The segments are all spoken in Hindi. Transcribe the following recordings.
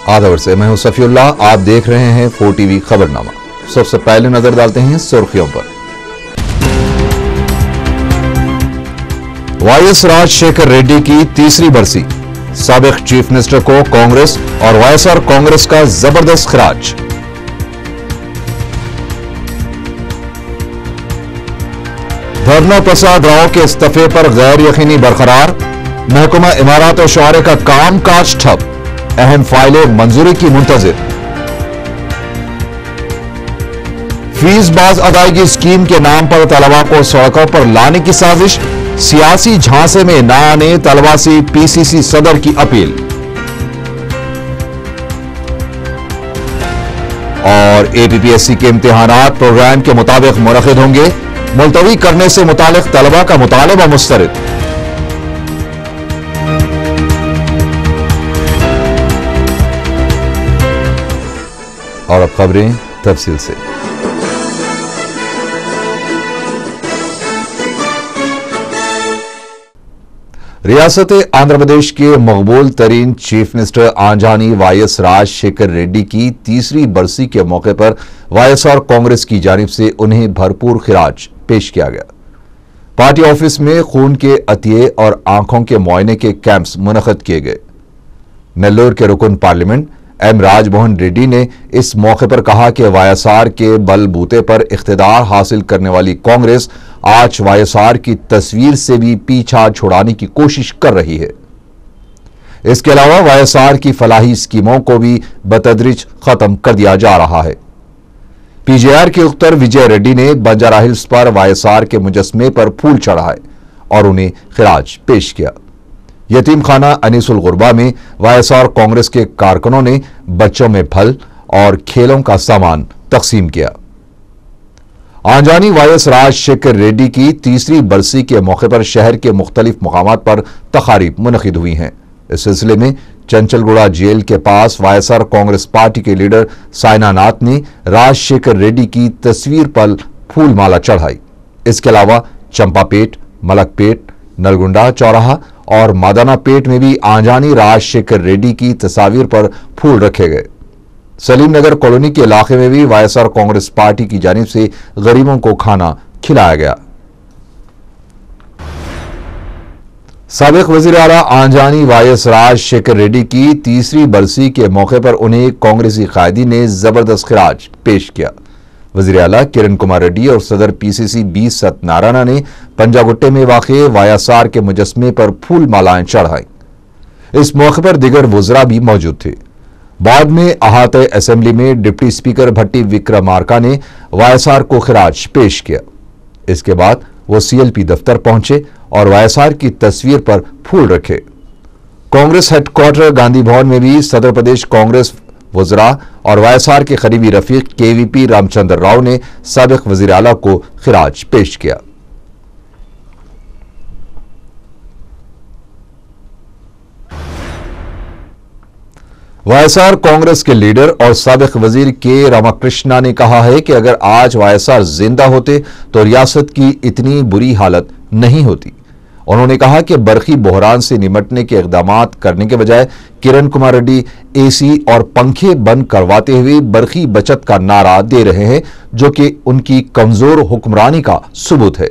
आदवर से मैं हूं सफीउल्लाह, आप देख रहे हैं 4 टीवी खबरनामा। सबसे पहले नजर डालते हैं सुर्खियों पर। वाईएस राजशेखर रेड्डी की तीसरी बरसी, साबिक चीफ मिनिस्टर को कांग्रेस और वाईएसआर कांग्रेस का जबरदस्त खिराज। धर्मा प्रसाद राव के इस्तीफे पर गैर यकीनी बरकरार, महकमा इमारत और शौहरे का काम काज ठप, अहम फाइलें मंजूरी की मुंतजिर। फीस बाज अदायगी स्कीम के नाम पर तलबा को सड़कों पर लाने की साजिश, सियासी झांसे में न आने तलबा से पीसीसी सदर की अपील। और एपीपीएससी के इम्तिहानात प्रोग्राम के मुताबिक मुनक्किद होंगे, मुलतवी करने से मुतालिक तलबा का मुतालबा मुस्तरद। और अब खबरें तफसील से। रियासत आंध्र प्रदेश के मकबूल तरीन चीफ मिनिस्टर आंजानी वाईएस राजशेखर रेड्डी की तीसरी बरसी के मौके पर वाईएसआर कांग्रेस की जानिब से उन्हें भरपूर खिराज पेश किया गया। पार्टी ऑफिस में खून के अतिये और आंखों के मुआयने के कैंप्स मुनक्किद किए गए। नेल्लोर के रुकन पार्लियामेंट एम राजमोहन रेड्डी ने इस मौके पर कहा कि वाईएसआर के बलबूते पर इख्तिदार हासिल करने वाली कांग्रेस आज वाईएसआर की तस्वीर से भी पीछा छुड़ाने की कोशिश कर रही है। इसके अलावा वाईएसआर की फलाही स्कीमों को भी बतदरीज खत्म कर दिया जा रहा है। पीजेआर के उत्तर विजय रेड्डी ने बंजारा हिल्स पर वाईएसआर के मुजस्मे पर फूल चढ़ाए और उन्हें खिराज पेश किया। यतीम खाना अनीसुल गुरबा में वाईएसआर कांग्रेस के कारकुनों ने बच्चों में फल और खेलों का सामान तकसीम किया। आंजानी वाईएस राजशेखर रेड्डी की तीसरी बरसी के मौके पर शहर के मुख्तलिफ मकामात पर तकारीब मुनक्किद हुई हैं। इस सिलसिले में चंचलगुड़ा जेल के पास वाईएसआर कांग्रेस पार्टी के लीडर साइना नाथ ने राजशेखर रेड्डी की तस्वीर पर फूल माला चढ़ाई। इसके अलावा चंपापेट, मलकपेट, नलगुंडा चौराहा और मादाना पेट में भी आंजानी राजशेखर रेड्डी की तस्वीर पर फूल रखे गए। सलीम नगर कॉलोनी के इलाके में भी वाईएसआर कांग्रेस पार्टी की जानिब से गरीबों को खाना खिलाया गया। साबिक वजीर आला आंजानी वाईएस राजशेखर रेड्डी की तीसरी बरसी के मौके पर उन्हें कांग्रेसी कायदी ने जबरदस्त खिराज पेश किया। वजीर आला किरण कुमार रेड्डी और सदर पीसीसी बी सत्यनारायण ने पंजागुट्टे में वाक़े वाईएसआर के मुजस्मे पर फूल मालाएं चढ़ाई। इस मौके पर दीगर वज़रा भी मौजूद थे। बाद में अहाते असेंबली में डिप्टी स्पीकर भट्टी विक्रमार्का ने वाईएसआर को खिराज पेश किया। इसके बाद वो सीएलपी दफ्तर पहुंचे और वाईएसआर की तस्वीर पर फूल रखे। कांग्रेस हेडक्वार्टर गांधी भवन में भी सदर प्रदेश कांग्रेस वज़रा और वाईएसआर के करीबी रफीक केवीपी रामचंद्र राव ने साबिक वज़ीर आला को खिराज पेश किया। वाईएसआर कांग्रेस के लीडर और साबिक वजीर के रामाकृष्णा ने कहा है कि अगर आज वाईएसआर जिंदा होते तो रियासत की इतनी बुरी हालत नहीं होती। उन्होंने कहा कि बरखी बहरान से निपटने के इकदामात करने के बजाय किरण कुमार रेड्डी एसी और पंखे बंद करवाते हुए बरखी बचत का नारा दे रहे हैं, जो कि उनकी कमजोर हुक्मरानी का सबूत है।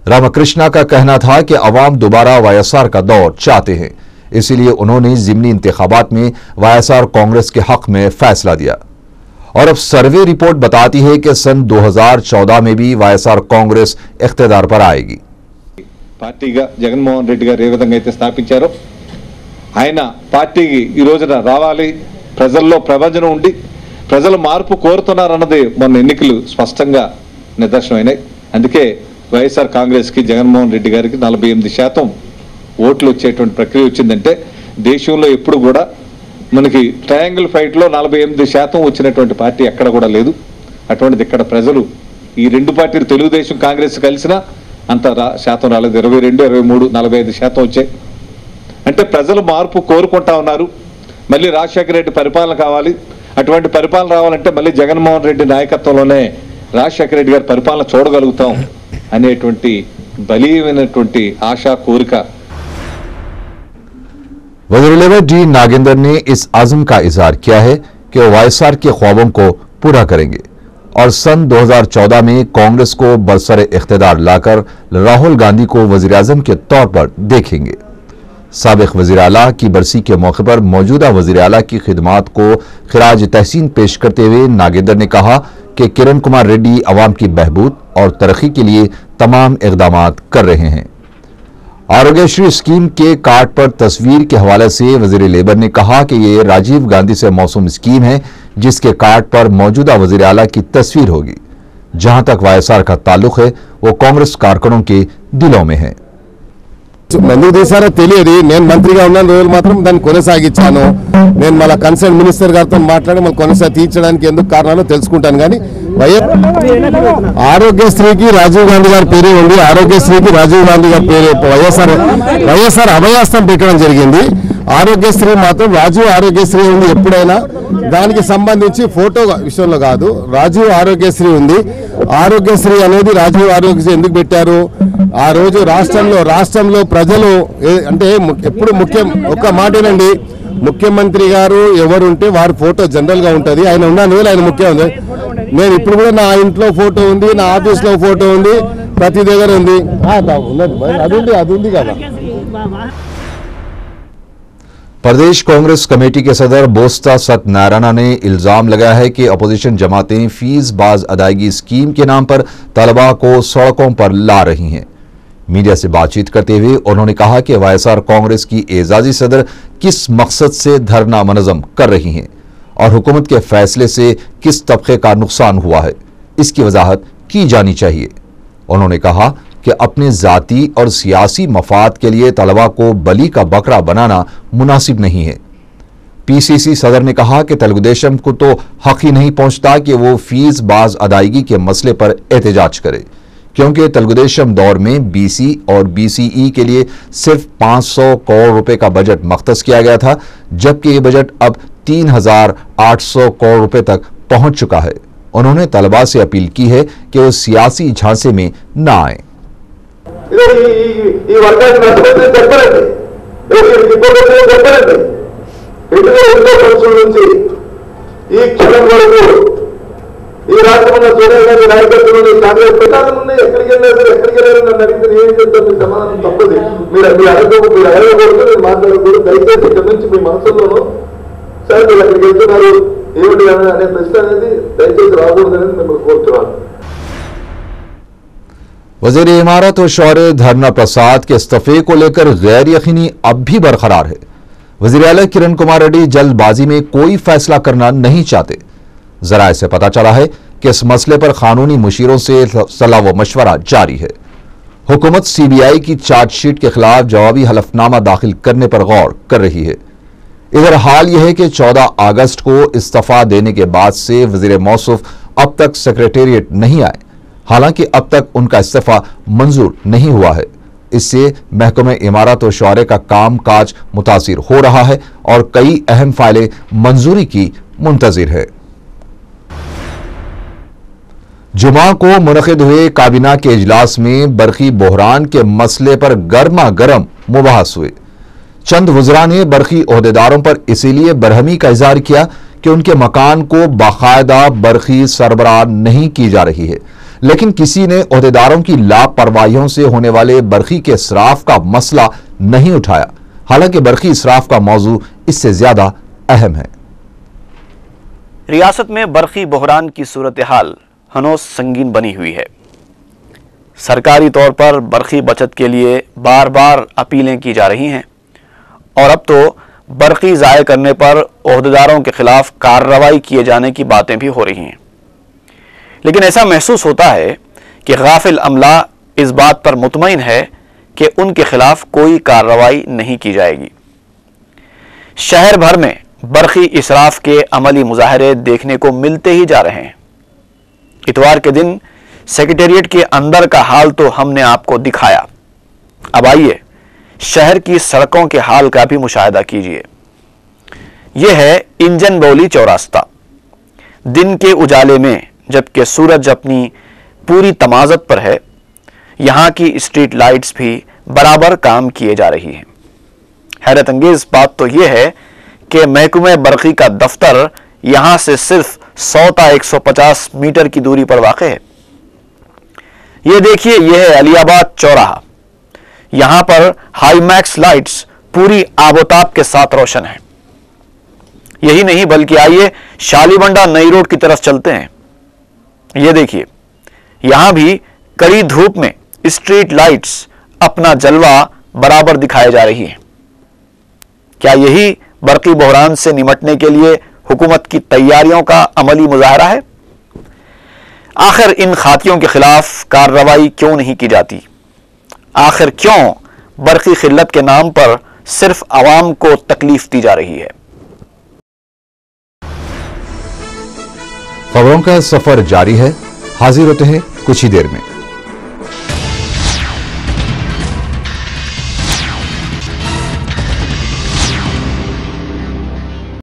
रामाकृष्णा का कहना था कि अवाम दोबारा वाईएसआर का दौर चाहते हैं, इसीलिए उन्होंने ज़िमनी इंतखाबात में वाईएसआर कांग्रेस के हक में फैसला दिया। और अब सर्वे रिपोर्ट बताती है कि सन 2014 में भी वाईएसआर कांग्रेस इख्तिदार पर आएगी। పార్టీగా జగన్మోహన్ రెడ్డి గారు ఏ విధంగా అయితే స్థాపించారో ఆయన పార్టీకి ఈ రోజున రావాలి, ప్రజల్లో ప్రభంజనం ఉండి ప్రజలు మార్పు కోరుతున్నారన్నది మొన్న ఎన్నికలు స్పష్టంగా నిదర్శనమైనాయి। అందుకే వైఎస్ఆర్ కాంగ్రెస్ కి జగన్మోహన్ రెడ్డి గారికి 48% ఓట్లు వచ్చేటువంటి ప్రక్రియ వచ్చిందంటే దేశంలో ఎప్పుడు కూడా మనకి ట్రయాంగిల్ ఫైట్ లో 48% వచ్చినటువంటి పార్టీ ఎక్కడ కూడా లేదు। అటువంటిది ఇక్కడ ప్రజలు ఈ రెండు పార్టీలు తెలుగుదేశం కాంగ్రెస్ కలిసినా అంత శాతం రాలేదు। 22, 23, 45% వచ్చాయి। అంటే ప్రజలు మార్పు కోరుకుంటా ఉన్నారు। మళ్ళీ రాజశేఖర రెడ్డి పరిపాలన కావాలి, అటువంటి పరిపాలన రావాలంటే మళ్ళీ జగన్మోహన్ రెడ్డి నాయకత్వంలోనే రాజశేఖర రెడ్డి గారి పరిపాలన చూడగలుగుతాం అనేటువంటి బలీయమైనటువంటి ఆశా కోరిక। वज़ीर लेबर डी नागेंद्र ने इस आज़म का इजहार किया है कि वो वाईएसआर के ख्वाबों को पूरा करेंगे और सन 2014 में कांग्रेस को बरसरे इख्तिदार लाकर राहुल गांधी को वज़ीर आज़म के तौर पर देखेंगे। साबिक वज़ीर आला की बरसी के मौके पर मौजूदा वज़ीर आला की खिदमात को खिराज तहसीन पेश करते हुए नागेंद्र ने कहा कि किरण कुमार रेड्डी अवाम की बहबूद और तरक्की के लिए तमाम इक़दाम कर रहे हैं। आरोग्यश्री स्कीम के कार्ड पर तस्वीर के हवाले से वज़ीर लेबर ने कहा कि ये राजीव गांधी से मौसूम स्कीम है जिसके कार्ड पर मौजूदा वज़ीर आला की तस्वीर होगी। जहां तक वाईएसआर का ताल्लुक है वो कांग्रेस कारकुनों के दिलों में है। ఎందుకు తీసారో తెలియదు। నేను మంత్రిగా ఉన్న రోజులు మాత్రం దాన్ని కొనసాగించాను। నేను మళ్ళీ కన్సర్న్ మినిస్టర్ గారితో మాట్లాడి మళ్ళీ తీర్చడానికి ఎందుకు కారణాలు తెలుసుకుంటాను। కానీ ఆరోగ్యశ్రీకి రాజీవ్ గాంధీ గారి పేరే ఉంది। ఆరోగ్యశ్రీకి రాజీవ్ గాంధీ గారి పేరు వైఎస్ఆర్ అభయాస్తం పెట్టడం జరిగింది। ఆరోగ్యశ్రీ మాత్రం రాజీవ్ ఆరోగ్యశ్రీ ఉంది। ఎప్పుడైనా దానికి సంబంధించి ఫోటో విషయంలో కాదు, రాజీవ్ ఆరోగ్యశ్రీ ఉంది। ఆరోగ్యశ్రీ అనేది రాజీవ్ ఆరోగ్యశ్రీ ఎందుకు పెట్టారు? ఆ రోజు రాష్ట్రంలో ప్రజలు అంటే ఎప్పుడు ముఖ్యం ఒక్క మాటేనండి, ముఖ్యమంత్రి గారు ఎవరుంటే వారి ఫోటో జనరల్ గా ఉంటుంది। ఆయన ఉన్నాను ఆయన ముఖ్యమంత్రి। నేను ఇప్పుడు కూడా నా ఇంట్లో ఫోటో ఉంది, నా ఆఫీస్ లో ఫోటో ఉంది, ప్రతి దగ్గర ఉంది। అది ఉంది కదా। प्रदेश कांग्रेस कमेटी के सदर बोस्ता सत्यनारायण ने इल्जाम लगाया है कि अपोजिशन जमातें फीस बाज अदायगी स्कीम के नाम पर तलबा को सड़कों पर ला रही हैं। मीडिया से बातचीत करते हुए उन्होंने कहा कि वाईएसआर कांग्रेस की एजाजी सदर किस मकसद से धरना मनज़म कर रही हैं और हुकूमत के फैसले से किस तबके का नुकसान हुआ है, इसकी वजाहत की जानी चाहिए। उन्होंने कहा कि अपने जाती और सियासी मफाद के लिए तलबा को बली का बकरा बनाना मुनासिब नहीं है। पीसीसी सदर ने कहा कि तेलुगुदेशम को तो हक ही नहीं पहुंचता कि वो फीस बाज अदायगी के मसले पर एहतजाज करे, क्योंकि तेलुगुदेशम दौर में बीसी और बीसीई के लिए सिर्फ 500 करोड़ रुपए का बजट मख्तस किया गया था, जबकि ये बजट अब 3800 करोड़ रुपए तक पहुंच चुका है। उन्होंने तलबा से अपील की है कि वो सियासी झांसे में न आए। ఈ వర్గాన్ని నష్టపోతే చెప్పరండి, ఇబ్బందులు చెప్పరండి। ఎన్నో సంవత్సరాల నుంచి ఈ క్షణం వరకు ఈ రాష్ట్రంలో సోనియా గాంధీ నాయకత్వంలో కాంగ్రెస్ ప్రచారం ఉంది। ఎక్కడికి వెళ్ళారు నన్ను అడిగితే ఏం చెప్తాను? మీ సమాధానం తప్పది। మీరు అడగకూడదు, నేను మాట్లాడకూడదు। దయచేసి ఇక్కడ నుంచి మీ మనసులోనూ సార్ మీరు అక్కడికి వెళ్తున్నారు ఏమిటి అనే ప్రశ్న అనేది దయచేసి రాకూడదని మిమ్మల్ని కోరుతున్నాను। वज़ीर इमारत और शौहरे धरना प्रसाद के इस्तीफे को लेकर गैर यकीनी अब भी बरकरार है। वज़ीर आला किरण कुमार रेड्डी जल्दबाजी में कोई फैसला करना नहीं चाहते। ज़राए से पता चला है कि इस मसले पर कानूनी मुशीरों से सलाह व मशवरा जारी है। हुकूमत सीबीआई की चार्जशीट के खिलाफ जवाबी हलफनामा दाखिल करने पर गौर कर रही है। इधर हाल यह है कि 14 अगस्त को इस्तीफा देने के बाद से वज़ीर मौसूफ अब तक सेक्रेटेरिएट नहीं आए, हालांकि अब तक उनका इस्तीफा मंजूर नहीं हुआ है। इससे महकमे इमारत और शौहरे का काम काज मुतासिर हो रहा है और कई अहम फाइलें मंजूरी की मुंतजिर है। जुमा को मुनक़िद हुए काबीना के इजलास में बरखी बहरान के मसले पर गर्मा गर्म मुबाहस हुए। चंद वज़रा ने बरखी ओहदेदारों पर इसीलिए बरहमी का इजहार किया कि उनके मकान को बाकायदा बरखी सरबराह नहीं की जा रही है, लेकिन किसी ने ओहदेदारों की लापरवाहियों से होने वाले बरखी के इसराफ का मसला नहीं उठाया। हालांकि बरखी इसराफ का मौजू इससे ज्यादा अहम है। रियासत में बरखी बहरान की सूरत हाल हनोज संगीन बनी हुई है। सरकारी तौर पर बरखी बचत के लिए बार बार अपीलें की जा रही हैं और अब तो बरखी ज़ाय करने पर ओहदेदारों के खिलाफ कार्रवाई किए जाने की बातें भी हो रही हैं। लेकिन ऐसा महसूस होता है कि गाफिल अमला इस बात पर मुतमईन है कि उनके खिलाफ कोई कार्रवाई नहीं की जाएगी। शहर भर में बरखी इसराफ के अमली मुजाहरे देखने को मिलते ही जा रहे हैं। इतवार के दिन सेक्रेटेरिएट के अंदर का हाल तो हमने आपको दिखाया। अब आइए शहर की सड़कों के हाल का भी मुशाहिदा कीजिए। यह है इंजन बौली चौरास्ता। दिन के उजाले में जबकि सूरज अपनी पूरी तमाज़त पर है, यहाँ की स्ट्रीट लाइट्स भी बराबर काम किए जा रही हैं। हैरत अंगेज बात तो यह है कि महकमे बरकी का दफ्तर यहां से सिर्फ 100 ता 150 मीटर की दूरी पर वाक़ है। यह देखिए, यह है अलियाबाद चौराहा। यहां पर हाईमैक्स लाइट्स पूरी आबोताब के साथ रोशन है। यही नहीं बल्कि आइए शालीबंडा नई रोड की तरफ चलते हैं। यह देखिए, यहां भी कड़ी धूप में स्ट्रीट लाइट्स अपना जलवा बराबर दिखाए जा रही हैं। क्या यही बरकी बहरान से निमटने के लिए हुकूमत की तैयारियों का अमली मुजाहरा है? आखिर इन खातियों के खिलाफ कार्रवाई क्यों नहीं की जाती? आखिर क्यों बरकी खिल्लत के नाम पर सिर्फ आवाम को तकलीफ दी जा रही है? खबरों का सफर जारी है। हाजिर होते हैं कुछ ही देर में।